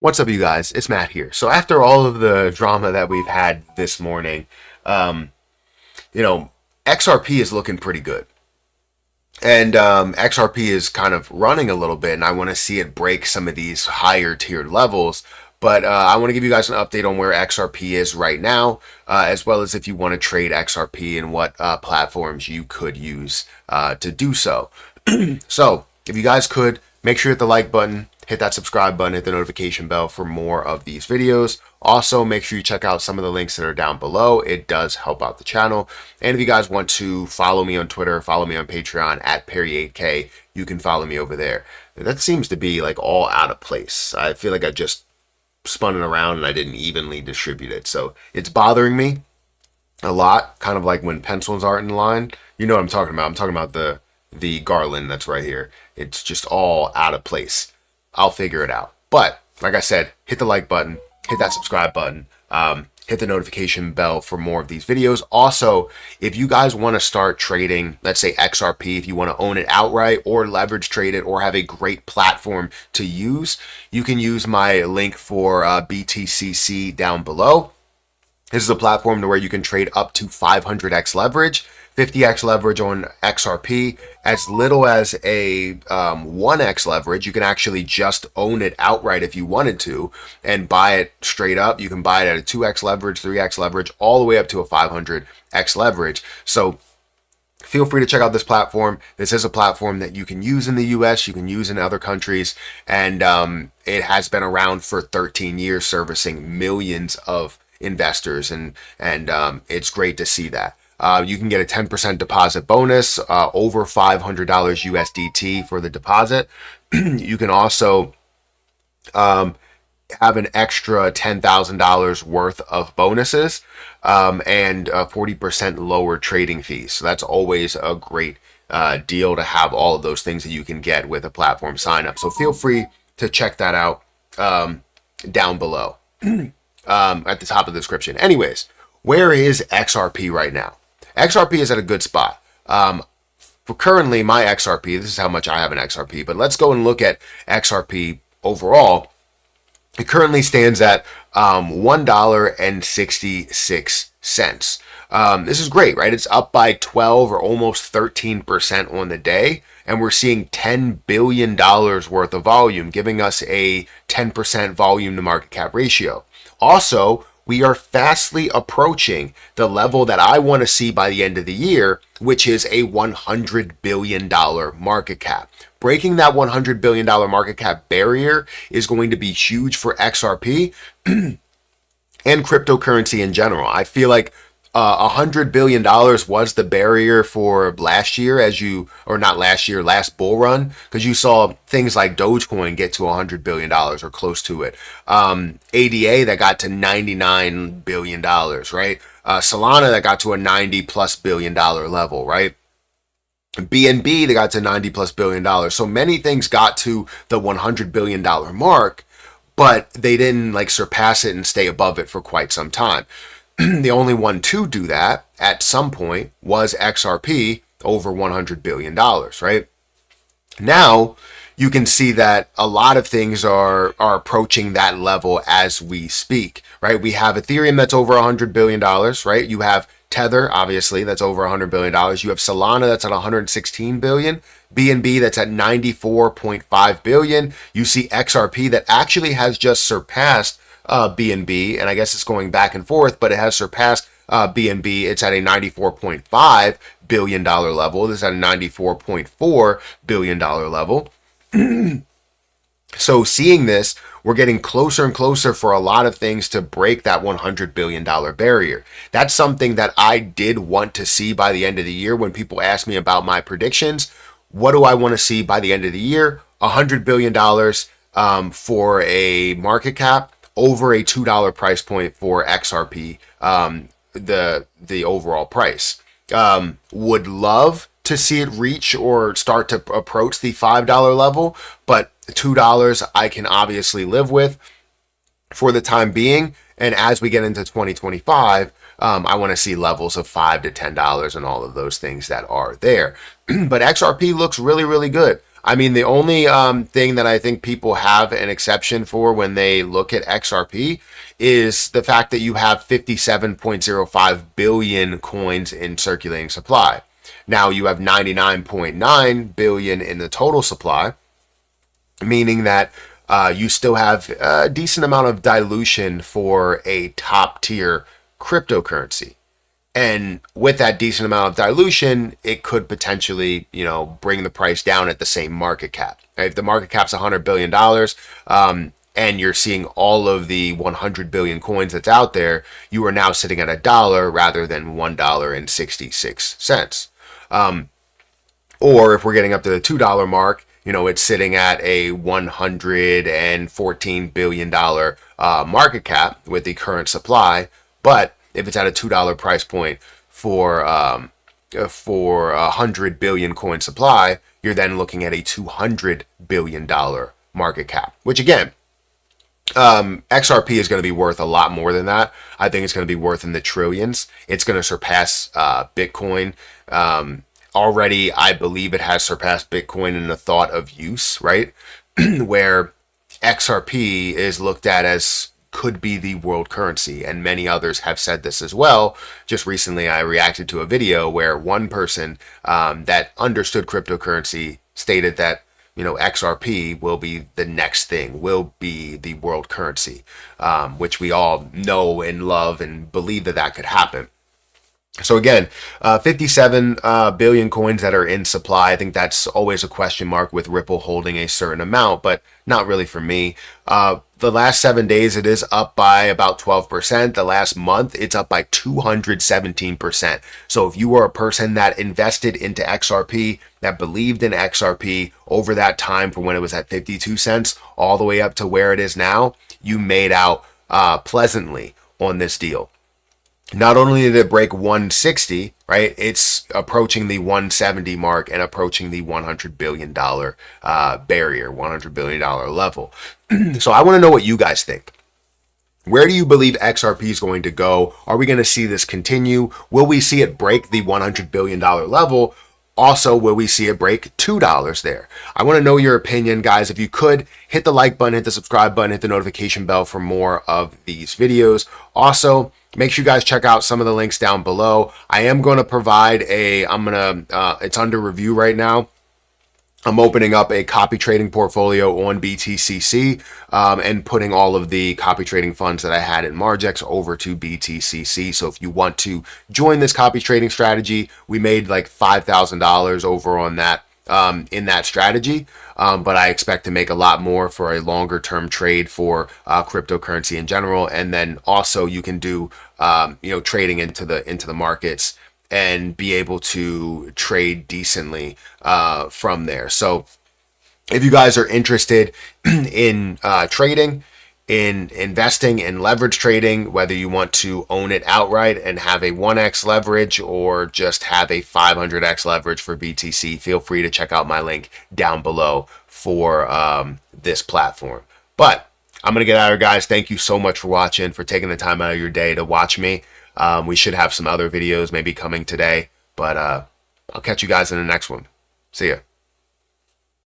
What's up, you guys? It's Matt here. So after all of the drama that we've had this morning, um, you know, XRP is looking pretty good. And XRP is kind of running a little bit, and I want to see it break some of these higher tiered levels. But I want to give you guys an update on where XRP is right now, as well as if you want to trade XRP and what platforms you could use to do so. So, if you guys could, make sure you hit the like button, hit that subscribe button, hit the notification bell for more of these videos. Also, make sure you check out some of the links that are down below. It does help out the channel. And if you guys want to follow me on Twitter, follow me on Patreon at Perry8K, you can follow me over there. That seems to be like all out of place. I feel like I just spun it around and I didn't evenly distribute it. So it's bothering me a lot, kind of like when pencils aren't in line. You know what I'm talking about. I'm talking about the garland that's right here. It's just all out of place. I'll figure it out. But like I said, hit the like button, hit that subscribe button, hit the notification bell for more of these videos. Also, if you guys want to start trading, let's say XRP, if you want to own it outright or leverage trade it or have a great platform to use, you can use my link for BTCC down below. This is a platform to where you can trade up to 500x leverage, 50x leverage on XRP, as little as a 1x leverage. You can actually just own it outright if you wanted to and buy it straight up. You can buy it at a 2x leverage, 3x leverage, all the way up to a 500x leverage. So feel free to check out this platform. This is a platform that you can use in the US, you can use in other countries, and it has been around for 13 years servicing millions of investors, and it's great to see that. You can get a 10% deposit bonus, over $500 USDT for the deposit. You can also have an extra $10,000 worth of bonuses, and 40% lower trading fees. So that's always a great deal to have all of those things that you can get with a platform sign up. So feel free to check that out down below. At the top of the description. Anyways, where is XRP right now? XRP is at a good spot. For currently my XRP, this is how much I have in XRP, but let's go and look at XRP overall. It currently stands at $1.66. This is great, right? It's up by 12 or almost 13% on the day, and we're seeing $10 billion worth of volume, giving us a 10% volume to market cap ratio. Also, we are fastly approaching the level that I want to see by the end of the year, which is a $100 billion market cap. Breaking that $100 billion market cap barrier is going to be huge for XRP and cryptocurrency in general. I feel like $100 billion was the barrier for last year, last bull run, because you saw things like Dogecoin get to $100 billion or close to it. ADA that got to $99 billion, right? Solana that got to a $90+ billion level, right? BNB that got to $90+ billion. So many things got to the $100 billion mark, but they didn't surpass it and stay above it for quite some time. The only one to do that at some point was XRP, over $100 billion, right? Now you can see that a lot of things are approaching that level as we speak, right? We have Ethereum that's over $100 billion, right? You have Tether, obviously, that's over $100 billion. You have Solana that's at $116 billion. BNB that's at $94.5 billion. You see XRP that actually has just surpassed BNB, and I guess it's going back and forth, but it has surpassed BNB. It's at a $94.5 billion level. This is at a $94.4 billion level. So seeing this, we're getting closer and closer for a lot of things to break that $100 billion barrier. That's something that I did want to see by the end of the year. When people ask me about my predictions, what do I want to see by the end of the year? $100 billion for a market cap, over a $2 price point for XRP, the overall price. Would love to see it reach or start to approach the $5 level, but $2 I can obviously live with for the time being. And as we get into 2025, I want to see levels of $5 to $10 and all of those things that are there. But XRP looks really, really good. I mean, the only thing that I think people have an exception for when they look at XRP is the fact that you have 57.05 billion coins in circulating supply. Now you have 99.9 billion in the total supply, meaning that you still have a decent amount of dilution for a top tier cryptocurrency. And with that decent amount of dilution, it could potentially, bring the price down at the same market cap. Right? If the market cap's $100 billion, and you're seeing all of the 100 billion coins that's out there, you are now sitting at $1 rather than $1.66. Or if we're getting up to the $2 mark, it's sitting at a $114 billion market cap with the current supply. But if it's at a $2 price point for 100 billion coin supply, you're then looking at a $200 billion market cap, which again, XRP is going to be worth a lot more than that. I think it's going to be worth in the trillions. It's going to surpass Bitcoin. Already, I believe it has surpassed Bitcoin in the thought of use, right? Where XRP is looked at as could be the world currency, and many others have said this as well. Just recently, I reacted to a video where one person that understood cryptocurrency stated that XRP will be the next thing, will be the world currency, which we all know and love and believe that could happen. So again, 57 billion coins that are in supply. I think that's always a question mark with Ripple holding a certain amount, but not really for me. The last 7 days, it is up by about 12%. The last month, it's up by 217%. So if you were a person that invested into XRP, that believed in XRP over that time from when it was at 52 cents all the way up to where it is now, you made out pleasantly on this deal. Not only did it break 160, right? It's approaching the 170 mark and approaching the $100 billion barrier, $100 billion level. So I want to know what you guys think. Where do you believe XRP is going to go? Are we going to see this continue? Will we see it break the $100 billion level? Also, will we see it break $2 there? I want to know your opinion, guys. If you could, hit the like button, hit the subscribe button, hit the notification bell for more of these videos. Also, make sure you guys check out some of the links down below. I am going to provide it's under review right now. I'm opening up a copy trading portfolio on BTCC and putting all of the copy trading funds that I had in Margex over to BTCC. So if you want to join this copy trading strategy, we made like $5,000 over on that in that strategy. But I expect to make a lot more for a longer term trade for cryptocurrency in general. And then also you can do trading into the markets and be able to trade decently from there. So if you guys are interested in trading, in investing in leverage trading, whether you want to own it outright and have a 1x leverage or just have a 500x leverage for BTC, feel free to check out my link down below for this platform. But I'm going to get out of here, guys. Thank you so much for watching, for taking the time out of your day to watch me. We should have some other videos maybe coming today, but I'll catch you guys in the next one. See ya.